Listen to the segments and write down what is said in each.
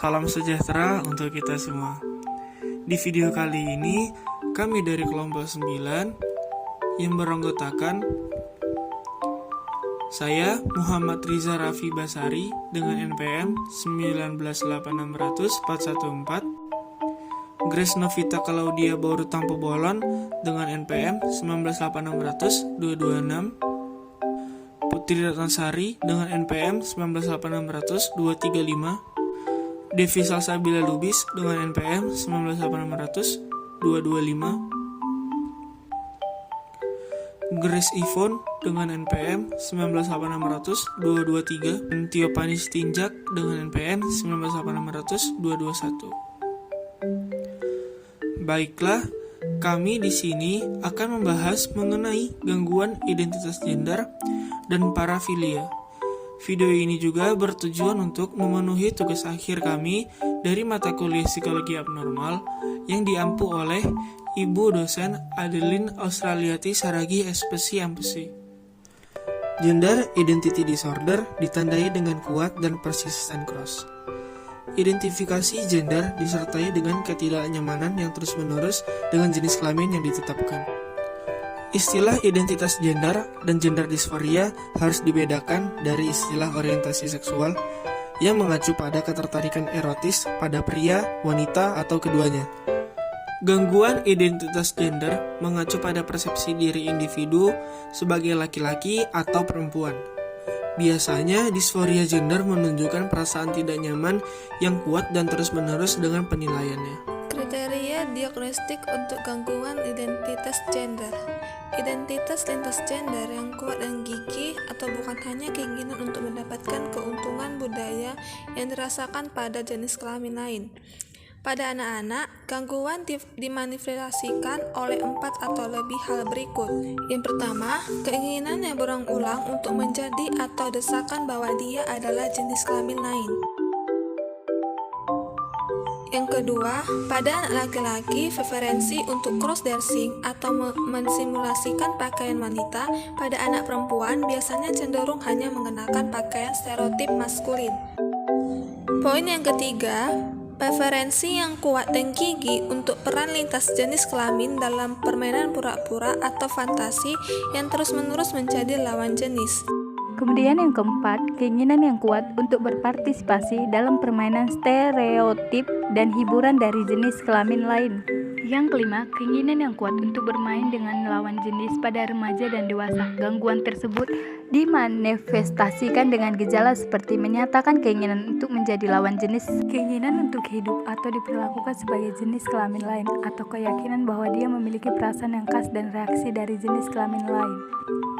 Salam sejahtera untuk kita semua. Di video kali ini, kami dari kelompok 9 yang beranggotakan saya Muhammad Riza Raffi Basari dengan NPM 19800-414, Grace Novita Claudia Bauru Tampu Bolon dengan NPM 19800-226, Putri Ratnasari dengan NPM 19800-235, Devi Salsabila Lubis dengan NPM 19800-225, Grace Ivon dengan NPM 19800-223, dan Tio Panis Tinjak dengan NPM 19800-221. Baiklah, kami di sini akan membahas mengenai gangguan identitas gender dan parafilia. Video ini juga bertujuan untuk memenuhi tugas akhir kami dari mata kuliah psikologi abnormal yang diampu oleh Ibu dosen Adeline Australiati Saragi SPC MPC. Gender Identity Disorder ditandai dengan kuat dan persisten cross. Identifikasi gender disertai dengan ketidaknyamanan yang terus-menerus dengan jenis kelamin yang ditetapkan. Istilah identitas gender dan gender dysphoria harus dibedakan dari istilah orientasi seksual yang mengacu pada ketertarikan erotis pada pria, wanita, atau keduanya. Gangguan identitas gender mengacu pada persepsi diri individu sebagai laki-laki atau perempuan. Biasanya, disforia gender menunjukkan perasaan tidak nyaman yang kuat dan terus-menerus dengan penilaiannya. Kriteria diagnostik untuk gangguan identitas gender. Identitas lintas gender yang kuat dan gigih atau bukan hanya keinginan untuk mendapatkan keuntungan budaya yang dirasakan pada jenis kelamin lain. Pada anak-anak, gangguan dimanifestasikan oleh 4 atau lebih hal berikut. Yang pertama, keinginan yang berulang-ulang untuk menjadi atau desakan bahwa dia adalah jenis kelamin lain. Yang kedua, pada anak laki-laki, preferensi untuk cross-dressing atau mensimulasikan pakaian wanita. Pada anak perempuan, biasanya cenderung hanya mengenakan pakaian stereotip maskulin. Poin yang ketiga, preferensi yang kuat dan gigih untuk peran lintas jenis kelamin dalam permainan pura-pura atau fantasi yang terus-menerus menjadi lawan jenis. Kemudian yang keempat, keinginan yang kuat untuk berpartisipasi dalam permainan stereotip dan hiburan dari jenis kelamin lain. Yang kelima, keinginan yang kuat untuk bermain dengan lawan jenis pada remaja dan dewasa. Gangguan tersebut dimanifestasikan dengan gejala seperti menyatakan keinginan untuk menjadi lawan jenis, keinginan untuk hidup atau diperlakukan sebagai jenis kelamin lain, atau keyakinan bahwa dia memiliki perasaan yang khas dan reaksi dari jenis kelamin lain.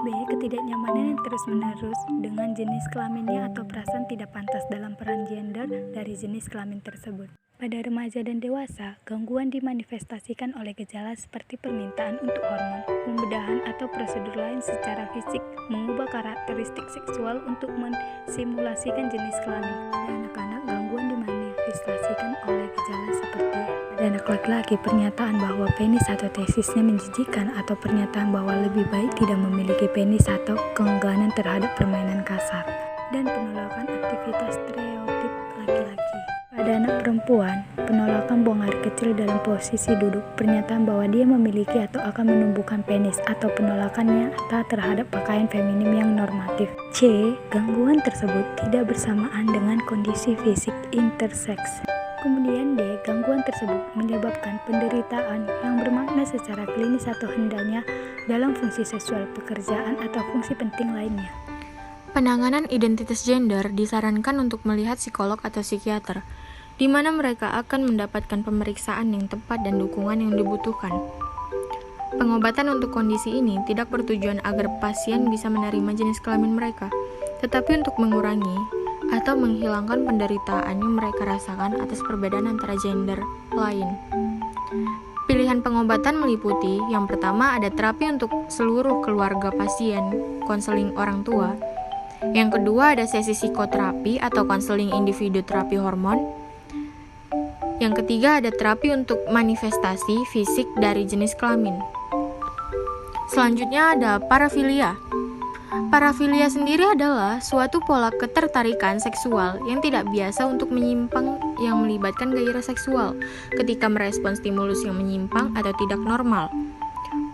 B. Ketidaknyamanan yang terus-menerus dengan jenis kelaminnya atau perasaan tidak pantas dalam peran gender dari jenis kelamin tersebut. Pada remaja dan dewasa, gangguan dimanifestasikan oleh gejala seperti permintaan untuk hormon, pembedahan atau prosedur lain secara fisik, mengubah karakteristik seksual untuk mensimulasikan jenis kelamin. Pada anak-anak, gangguan dimanifestasikan oleh gejala seperti pada anak laki-laki, pernyataan bahwa penis atau tesisnya menjijikan atau pernyataan bahwa lebih baik tidak memiliki penis atau keengganan terhadap permainan kasar, dan penolakan aktivitas stereotip laki-laki. Pada anak perempuan, penolakan buang air kecil dalam posisi duduk, pernyataan bahwa dia memiliki atau akan menumbuhkan penis, atau penolakan nyata terhadap pakaian feminim yang normatif. C. Gangguan tersebut tidak bersamaan dengan kondisi fisik interseks. Kemudian D. Gangguan tersebut menyebabkan penderitaan yang bermakna secara klinis atau hendaknya dalam fungsi seksual, pekerjaan, atau fungsi penting lainnya. Penanganan identitas gender disarankan untuk melihat psikolog atau psikiater, di mana mereka akan mendapatkan pemeriksaan yang tepat dan dukungan yang dibutuhkan. Pengobatan untuk kondisi ini tidak bertujuan agar pasien bisa menerima jenis kelamin mereka, tetapi untuk mengurangi atau menghilangkan penderitaan yang mereka rasakan atas perbedaan antara gender lain. Pilihan pengobatan meliputi, yang pertama ada terapi untuk seluruh keluarga pasien, konseling orang tua. Yang kedua ada sesi psikoterapi atau konseling individu terapi hormon. Yang ketiga ada terapi untuk manifestasi fisik dari jenis kelamin. Selanjutnya ada parafilia. Parafilia sendiri adalah suatu pola ketertarikan seksual yang tidak biasa untuk menyimpang yang melibatkan gairah seksual ketika merespons stimulus yang menyimpang atau tidak normal.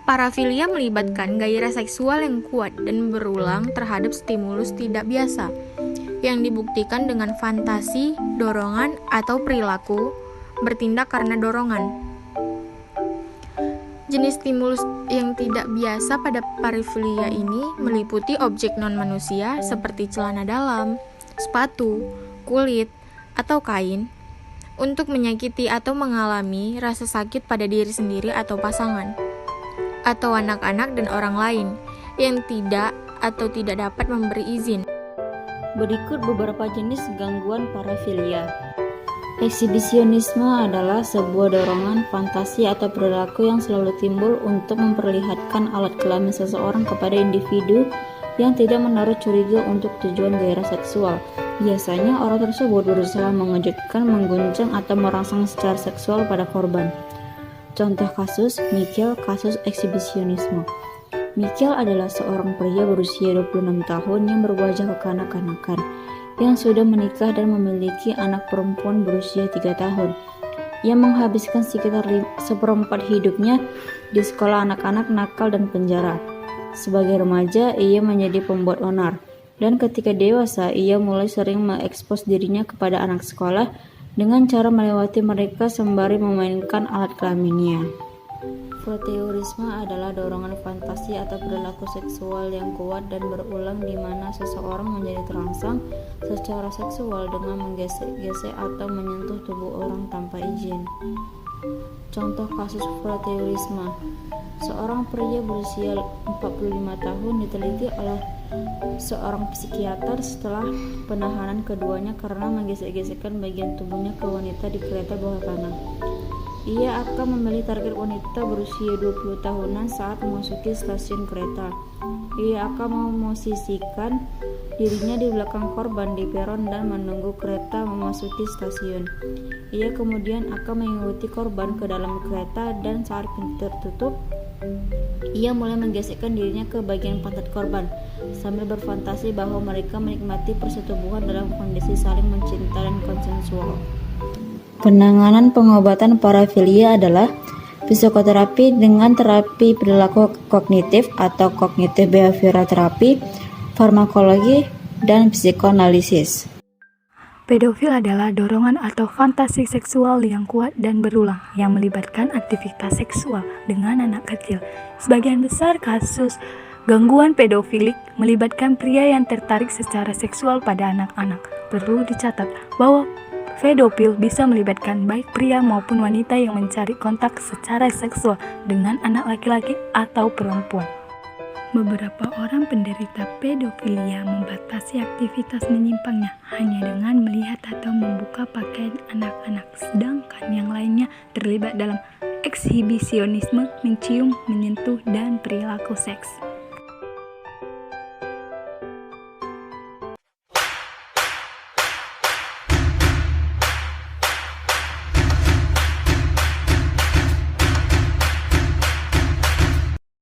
Parafilia melibatkan gairah seksual yang kuat dan berulang terhadap stimulus tidak biasa, yang dibuktikan dengan fantasi, dorongan, atau perilaku bertindak karena dorongan. Jenis stimulus yang tidak biasa pada parafilia ini meliputi objek non-manusia seperti celana dalam, sepatu, kulit, atau kain, untuk menyakiti atau mengalami rasa sakit pada diri sendiri atau pasangan, atau anak-anak dan orang lain yang tidak atau tidak dapat memberi izin. Berikut beberapa jenis gangguan parafilia. Eksibisionisme adalah sebuah dorongan, fantasi, atau perilaku yang selalu timbul untuk memperlihatkan alat kelamin seseorang kepada individu yang tidak menaruh curiga untuk tujuan gairah seksual. Biasanya orang tersebut berusaha mengejutkan, mengguncang, atau merangsang secara seksual pada korban. Contoh kasus Michael, kasus eksibisionisme. Michael adalah seorang pria berusia 26 tahun yang berwajah kekanak-kanakan, yang sudah menikah dan memiliki anak perempuan berusia 3 tahun. Ia menghabiskan sekitar 1/4 hidupnya di sekolah anak-anak nakal dan penjara. Sebagai remaja, ia menjadi pembuat onar, dan ketika dewasa, ia mulai sering mengekspos dirinya kepada anak sekolah dengan cara melewati mereka sembari memainkan alat kelaminnya. Voyeurisme adalah dorongan fantasi atau perilaku seksual yang kuat dan berulang di mana seseorang menjadi terangsang secara seksual dengan menggesek-gesek atau menyentuh tubuh orang tanpa izin. Contoh kasus voyeurisme. Seorang pria berusia 45 tahun diteliti oleh seorang psikiater setelah penahanan keduanya karena menggesek-gesekkan bagian tubuhnya ke wanita di kereta bawah tanah. Ia akan memilih target wanita berusia 20 tahunan saat memasuki stasiun kereta. Ia akan memosisikan dirinya di belakang korban di peron dan menunggu kereta memasuki stasiun. Ia kemudian akan mengikuti korban ke dalam kereta dan saat pintu tertutup, ia mulai menggesekkan dirinya ke bagian pantat korban sambil berfantasi bahwa mereka menikmati persetubuhan dalam kondisi saling mencinta dan konsensual. Penanganan pengobatan parafilia adalah psikoterapi dengan terapi perilaku kognitif atau cognitive behavioral therapy, farmakologi, dan psikoanalisis. Pedofil adalah dorongan atau fantasi seksual yang kuat dan berulang yang melibatkan aktivitas seksual dengan anak kecil. Sebagian besar kasus gangguan pedofilik melibatkan pria yang tertarik secara seksual pada anak-anak. Perlu dicatat bahwa pedofil bisa melibatkan baik pria maupun wanita yang mencari kontak secara seksual dengan anak laki-laki atau perempuan. Beberapa orang penderita pedofilia membatasi aktivitas menyimpangnya hanya dengan melihat atau membuka pakaian anak-anak, sedangkan yang lainnya terlibat dalam eksibisionisme, mencium, menyentuh, dan perilaku seks.